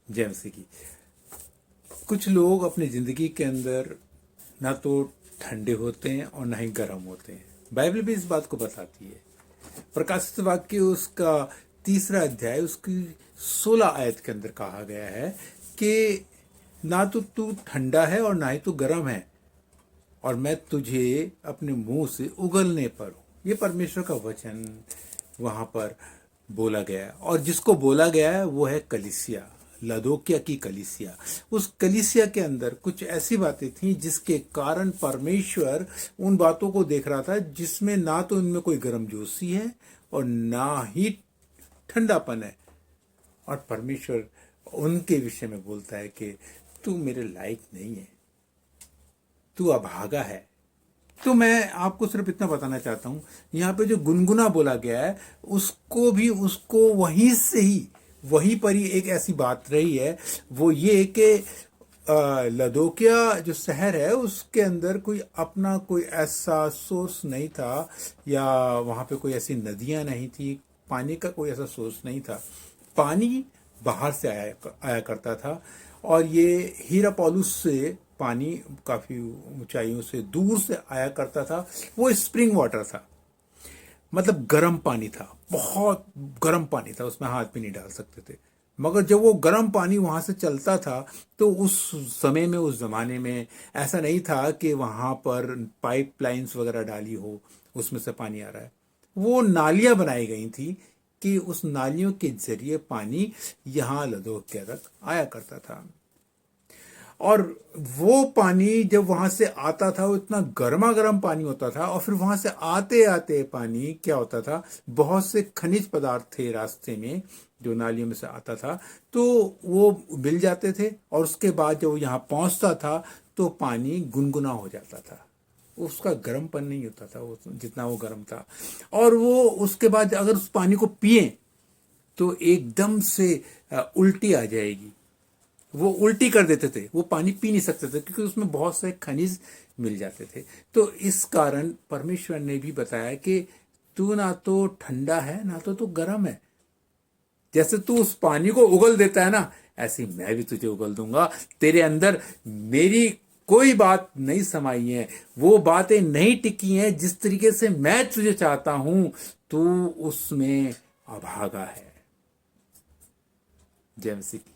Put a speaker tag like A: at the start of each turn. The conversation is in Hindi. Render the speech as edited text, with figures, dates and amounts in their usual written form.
A: जय मसीह की। कुछ लोग अपनी ज़िंदगी के अंदर ना तो ठंडे होते हैं और ना ही गर्म होते हैं। बाइबल भी इस बात को बताती है। प्रकाशित वाक्य उसका 3 अध्याय उसकी 16 आयत के अंदर कहा गया है कि ना तो तू ठंडा है और ना ही तू गर्म है, और मैं तुझे अपने मुंह से उगलने पर हूँ। ये परमेश्वर का वचन वहाँ पर बोला गया है, और जिसको बोला गया है वो है कलीसिया, लदोकिया की कलीसिया। उस कलीसिया के अंदर कुछ ऐसी बातें थी जिसके कारण परमेश्वर उन बातों को देख रहा था जिसमें ना तो इनमें कोई गर्मजोशी है और ना ही ठंडापन है। और परमेश्वर उनके विषय में बोलता है कि तू मेरे लायक नहीं है, तू अभागा है। तो मैं आपको सिर्फ इतना बताना चाहता हूँ, यहाँ पे जो गुनगुना बोला गया है उसको भी उसको वहीं से ही वहीं पर ही एक ऐसी बात रही है, वो ये कि लदोकिया जो शहर है उसके अंदर कोई अपना कोई ऐसा सोर्स नहीं था, या वहाँ पे कोई ऐसी नदियाँ नहीं थी, पानी का कोई ऐसा सोर्स नहीं था। पानी बाहर से आया करता था, और ये हीरापोलिस से पानी काफ़ी ऊंचाइयों से दूर से आया करता था। वो स्प्रिंग वाटर था, मतलब गर्म पानी था, बहुत गर्म पानी था, उसमें हाथ भी नहीं डाल सकते थे। मगर जब वो गर्म पानी वहां से चलता था तो उस समय में, उस जमाने में ऐसा नहीं था कि वहां पर पाइपलाइंस वगैरह डाली हो उसमें से पानी आ रहा है। वो नालियां बनाई गई थी कि उस नालियों के जरिए पानी यहाँ लदोकिया तक आया करता था। और वो पानी जब वहां से आता था वो इतना गर्मा गर्म पानी होता था, और फिर वहां से आते आते पानी क्या होता था, बहुत से खनिज पदार्थ थे रास्ते में जो नालियों में से आता था, तो वो मिल जाते थे, और उसके बाद जब वो यहाँ पहुंचता था तो पानी गुनगुना हो जाता था। उसका गर्मपन नहीं होता था वो जितना वो गर्म था। और वो उसके बाद अगर उस पानी को पिए तो एकदम से उल्टी आ जाएगी। वो उल्टी कर देते थे, वो पानी पी नहीं सकते थे क्योंकि उसमें बहुत से खनिज मिल जाते थे। तो इस कारण परमेश्वर ने भी बताया कि तू ना तो ठंडा है ना तो तू गर्म है। जैसे तू उस पानी को उगल देता है ना, ऐसे मैं भी तुझे उगल दूंगा। तेरे अंदर मेरी कोई बात नहीं समाई है, वो बातें नहीं टिकी हैं। जिस तरीके से मैं तुझे चाहता हूं तू उसमें अभागा है। जय मसीह।